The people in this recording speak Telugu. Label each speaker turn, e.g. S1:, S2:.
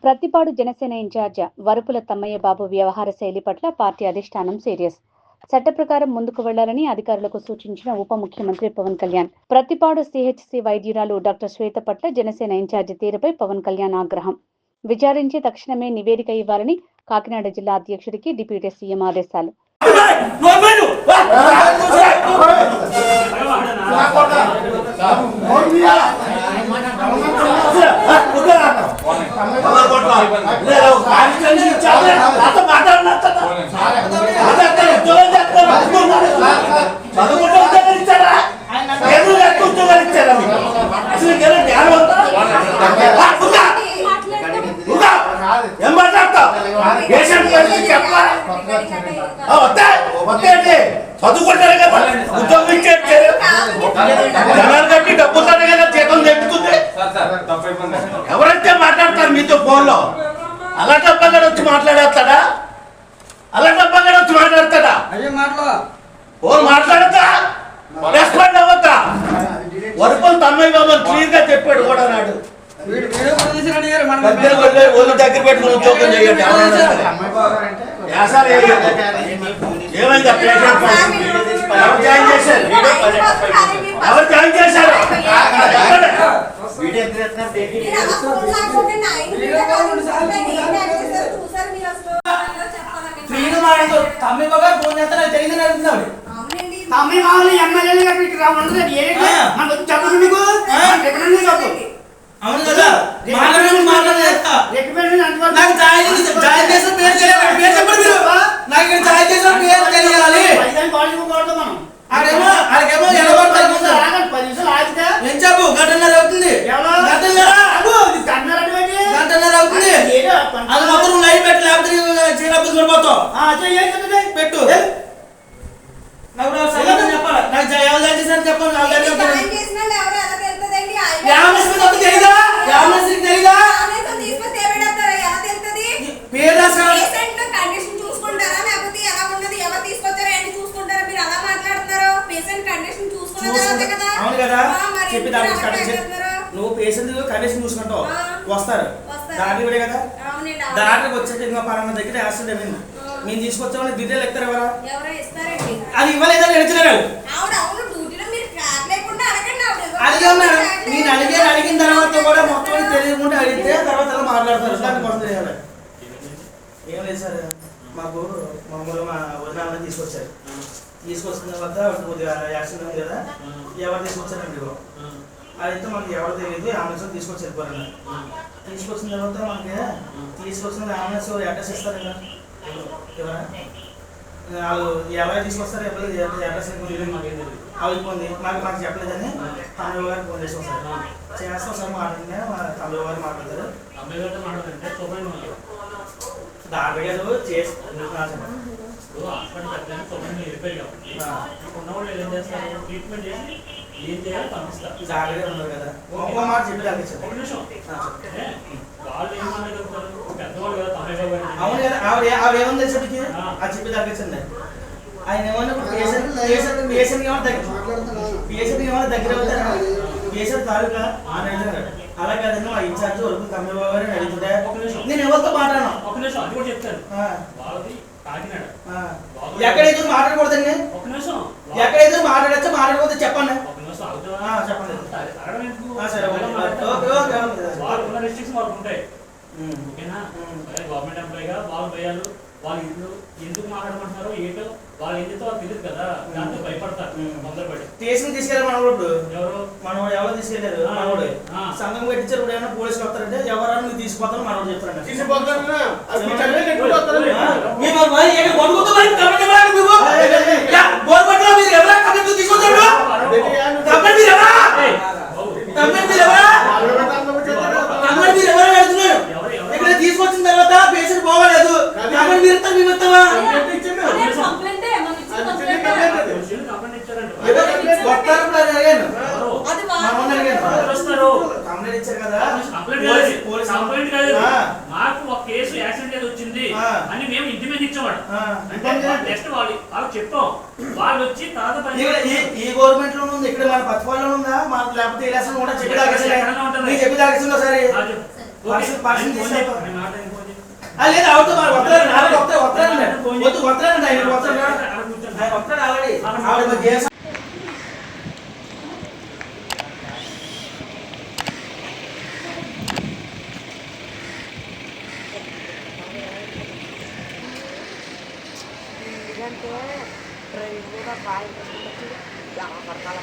S1: ప్రతిపాడు జనసేన ఇన్ఛార్జ్ వరుపుల తమ్మయ్య బాబు వ్యవహార శైలి పట్ల పార్టీ అధిష్టానం సీరియస్. చట్ట ప్రకారం ముందుకు వెళ్లాలని అధికారులకు సూచించిన ఉప ముఖ్యమంత్రి పవన్ కళ్యాణ్. ప్రతిపాడు సిహెచ్సి వైద్యురాలు డాక్టర్ శ్వేత పట్ల జనసేన ఇన్ఛార్జి తీరుపై పవన్ కళ్యాణ్ ఆగ్రహం. విచారించి తక్షణమే నివేదిక ఇవ్వాలని కాకినాడ జిల్లా అధ్యక్షుడికి డిప్యూటీ సీఎం ఆదేశాలు.
S2: చదువుకుంటారు కదా, ఉద్యోగం ఇచ్చేది జనాలు కట్టి డబ్బుతారు కదా, జీతం తెప్పుతుంది. ఎవరైతే మాట్లాడతారు మీతో ఫోన్లో? అలా డబ్బగా వచ్చి మాట్లాడేస్తాడా? అలా డబ్బగా వచ్చి మాట్లాడతాడా? ఫోన్ మాట్లాడతా రెస్పాండ్ అవ్వతా? వరుపుల తమ్మయ్య బాబు క్లియర్ గా చెప్పాడు కూడా నాడు. ఒళ్ళు దగ్గర పెట్టుకుని ఉద్యోగం చేయండి. ఏమైందా? ఎవరు జాయిన్ చేశారు? ఎవరు జాయిన్ చేశారు?
S3: తమ్మి మామూలు ఎమ్మెల్యేలుగా పెట్టి ఉండదు. మనకు చెప్పదు, మీకు చెప్పు. అవును కదా, చెప్పు. గంటన్నర అవుతుంది, అది మొత్తం లైవ్ పెట్టి లేకపోతే చీరపు చూడిపోతావు. పెట్టు, చెప్పాలి. నాకు ఎవరు చేశారు చెప్పాలి. అవును కదా, చెప్పి నువ్వు పేషెంట్ కండిషన్ చూసుకుంటావు, వస్తారు డాక్టర్ కూడా కదా. డాక్టర్కి వచ్చేది ఇంకా పలానా దగ్గర యాక్సిడెంట్ అయింది, మేము తీసుకొచ్చామని డీటెయిల్ ఎత్తారు ఎవరా? అది ఇవ్వలేదని ఎడుతున్నారు. నేను అడిగిన తర్వాత కూడా మొత్తం తెలియకుండా అడిగితే తర్వాత అలా మాట్లాడతారు. దానికోసం తెలియాలి. ఏం లేదు సార్, మాకు మామూలుగా మా వదిన తీసుకొచ్చారు. తీసుకొచ్చిన తర్వాత కొద్దిగా యాక్సిడెంట్ ఉంది కదా, ఎవరు తీసుకొచ్చారండి? అదైతే మనకి ఎవరు తెలియదు. అంబులెన్స్ తీసుకొచ్చి వెళ్ళిపోయారు. తీసుకొచ్చిన తర్వాత మనకి తీసుకొచ్చిన అంబులెన్స్ అడ్రస్ ఇస్తారు కదా, ఎవరా వాళ్ళు ఎవరైనా తీసుకొస్తారు, ఎవరు అడ్రస్ అయిపోయింది. మాకు చెప్పలేదని తమిళ గారికి ఫోన్ చేస్తాం సార్. చేస్తాం సార్, మాట్లాడితే తమిళ గారు మాట్లాడతారు. డాక్టర్ గారు చేసి జాగ్రత్తగా ఉన్నారు కదా, ఒక్కో మాట చెప్పి తగ్గించారు. అవును కదా, ఆవిడ ఏమన్నా తెలిసేటికి అది చెప్పి తగ్గించండి. ఆయన ఏమన్నా పేషెంట్ ఏమన్నా దగ్గర అవుతారా? పేషెంట్ తాలూకా అని అడుగుతారు. అలా కాదండి, మా ఇన్ఛార్జ్ వరకు తమిళ గారిని అడుగుతుంటే నేను ఎవరితో మాట్లాడను. ఎక్కడైతే మాట్లాడకూడదండి, ఎక్కడైతే మాట్లాడచ్చో మాట్లాడకూడదు చెప్పండి. చెప్పండి. సరే,
S4: గవర్నమెంట్ ఎంప్లాయీగా వాళ్ళు భయాలు, వాళ్ళు ఎందుకు మాట్లాడమంటున్నారో ఏంటో వాళ్ళు ఏం చేస్తే వాళ్ళు తెలియదు కదా, దాంతో భయపడతారు. తొందరపడి
S3: స్టేషన్ తీసుకెళ్ళారు. మనోడు మనోడు ఎవరో తీసుకెళ్ళారు. మనోడు సంఘం పెట్టించారు. ఇప్పుడు ఏమైనా పోలీసులు వస్తారంటే ఎవరైనా నువ్వు తీసుకుపోతాను మనోడు చెప్తారంట. తీసుకొచ్చిన తర్వాత పేషెంట్ పోవలేదు,
S4: మాకు ఒక కేసు యాక్సిడెంట్ వచ్చింది అని మేము ఇంటి మీద ఇచ్చేవాడు. నెక్స్ట్ వాళ్ళు చెప్పాం, వాళ్ళు వచ్చి తర్వాత
S3: ఈ గవర్నమెంట్ లో ఉంది, ఇక్కడ మన పచ్చపాలలో ఉందా, లేకపోతే చెప్పి పర్సన్
S4: ఫోన్ చేయి. నేను మాట్లాడి ఫోన్ చేయి.
S3: లేదు అవుతుంది మరి వస్తారండి ఆల్రెడీ వస్తారండి ఆయన వస్తాడు
S4: అక్కడ కూర్చోండి.
S3: ఆయన వస్తాడు ఆల్రెడీ ఆవిడ మరి చేస్తాడు.
S5: ఎందుకంటే ట్రైన్ కూడా బాగా జాగ్రత్తగా